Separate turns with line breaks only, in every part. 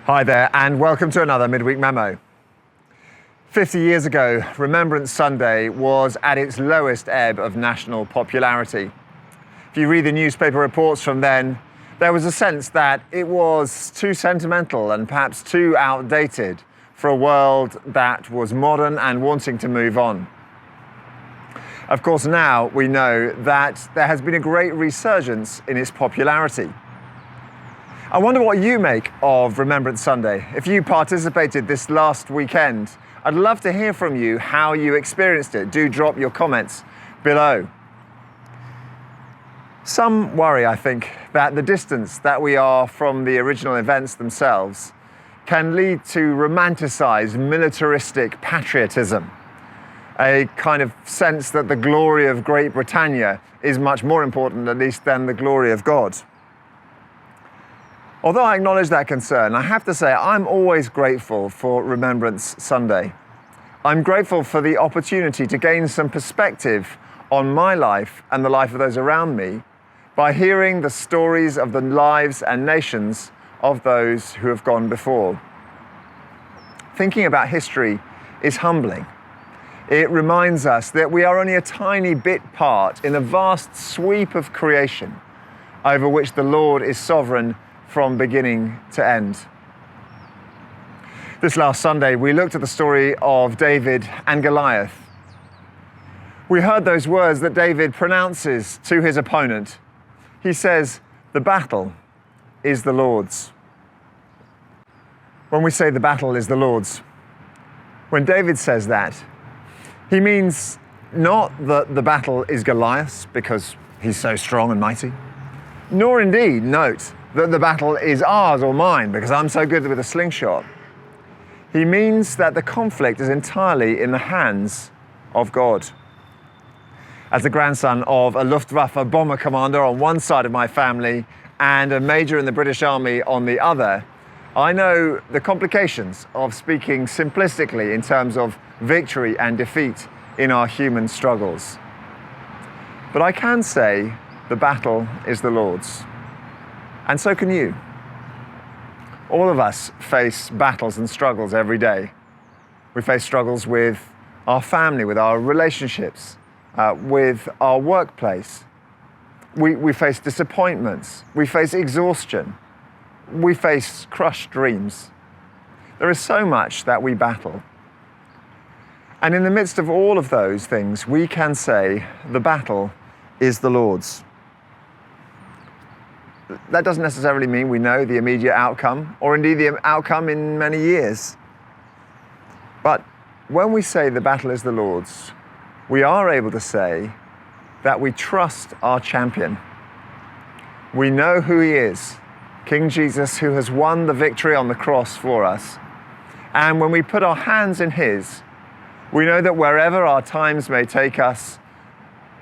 Hi there, and welcome to another Midweek Memo. 50 years ago, Remembrance Sunday was at its lowest ebb of national popularity. If you read the newspaper reports from then, there was a sense that it was too sentimental and perhaps too outdated for a world that was modern and wanting to move on. Of course, now we know that there has been a great resurgence in its popularity. I wonder what you make of Remembrance Sunday. If you participated this last weekend, I'd love to hear from you how you experienced it. Do drop your comments below. Some worry, I think, that the distance that we are from the original events themselves can lead to romanticized militaristic patriotism, a kind of sense that the glory of Great Britannia is much more important, at least, than the glory of God. Although I acknowledge that concern, I have to say I'm always grateful for Remembrance Sunday. I'm grateful for the opportunity to gain some perspective on my life and the life of those around me by hearing the stories of the lives and nations of those who have gone before. Thinking about history is humbling. It reminds us that we are only a tiny bit part in the vast sweep of creation over which the Lord is sovereign from beginning to end. This last Sunday, we looked at the story of David and Goliath. We heard those words that David pronounces to his opponent. He says, "The battle is the Lord's." When we say the battle is the Lord's, when David says that, he means not that the battle is Goliath's because he's so strong and mighty, nor indeed, note, that the battle is ours or mine because I'm so good with a slingshot. He means that the conflict is entirely in the hands of God. As the grandson of a Luftwaffe bomber commander on one side of my family and a major in the British Army on the other, I know the complications of speaking simplistically in terms of victory and defeat in our human struggles. But I can say the battle is the Lord's. And so can you. All of us face battles and struggles every day. We face struggles with our family, with our relationships, with our workplace. We face disappointments. We face exhaustion. We face crushed dreams. There is so much that we battle. And in the midst of all of those things, we can say the battle is the Lord's. That doesn't necessarily mean we know the immediate outcome, or indeed the outcome in many years. But when we say the battle is the Lord's, we are able to say that we trust our champion. We know who he is, King Jesus, who has won the victory on the cross for us. And when we put our hands in his, we know that wherever our times may take us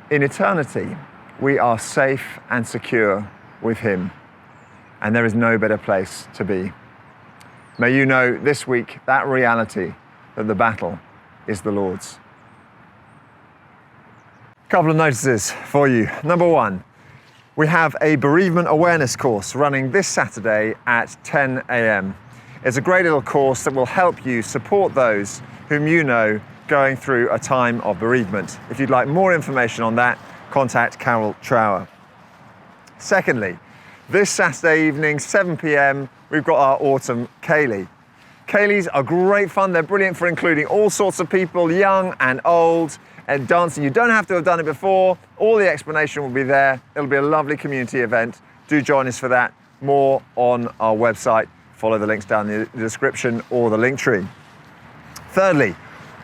in eternity, we are safe and secure with him, and there is no better place to be. May you know this week that reality, that the battle is the Lord's. A couple of notices for you. Number one, we have a bereavement awareness course running this Saturday at 10 a.m. It's a great little course that will help you support those whom you know going through a time of bereavement. If you'd like more information on that, contact Carol Trower. Secondly, this Saturday evening, 7 p.m, we've got our autumn ceilidh. Ceilidhs are great fun. They're brilliant for including all sorts of people, young and old, and dancing. You don't have to have done it before. All the explanation will be there. It'll be a lovely community event. Do join us for that. More on our website. Follow the links down in the description or the link tree. Thirdly,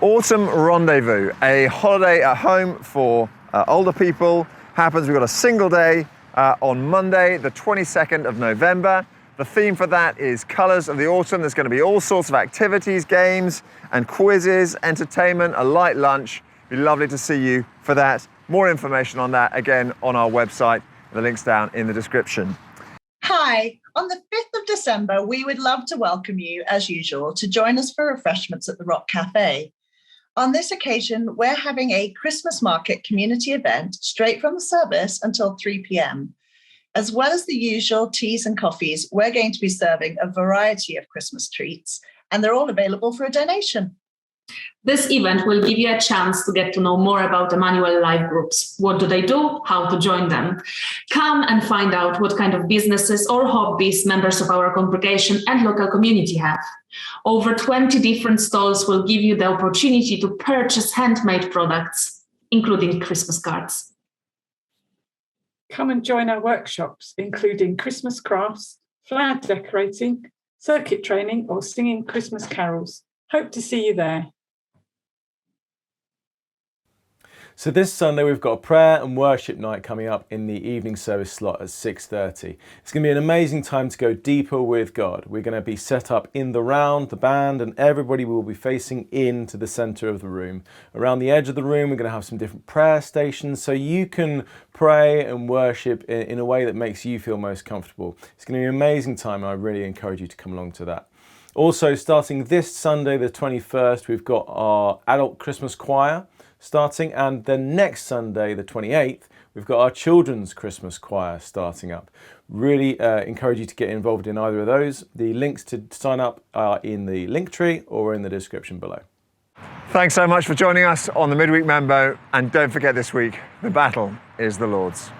Autumn Rendezvous, a holiday at home for older people. Happens, we've got a single day on Monday, the 22nd of November. The theme for that is Colours of the Autumn. There's going to be all sorts of activities, games and quizzes, entertainment, a light lunch. It'd be lovely to see you for that. More information on that, again, on our website. The link's down in the description.
Hi, on the 5th of December, we would love to welcome you, as usual, to join us for refreshments at the Rock Cafe. On this occasion, we're having a Christmas market community event straight from the service until 3 p.m. As well as the usual teas and coffees, we're going to be serving a variety of Christmas treats, and they're all available for a donation.
This event will give you a chance to get to know more about Emmanuel Life Groups. What do they do? How to join them? Come and find out what kind of businesses or hobbies members of our congregation and local community have. Over 20 different stalls will give you the opportunity to purchase handmade products, including Christmas cards.
Come and join our workshops, including Christmas crafts, flower decorating, circuit training, or singing Christmas carols. Hope to see you there.
So this Sunday we've got a prayer and worship night coming up in the evening service slot at 6:30. It's going to be an amazing time to go deeper with God. We're going to be set up in the round, the band, and everybody will be facing into the centre of the room. Around the edge of the room we're going to have some different prayer stations so you can pray and worship in a way that makes you feel most comfortable. It's going to be an amazing time and I really encourage you to come along to that. Also, starting this Sunday the 21st, we've got our adult Christmas choir starting, and then next Sunday the 28th we've got our children's Christmas choir starting up. Really encourage you to get involved in either of those. The links to sign up are in the link tree or in the description below.
Thanks so much for joining us on the Midweek Memo, and don't forget this week, the battle is the Lord's.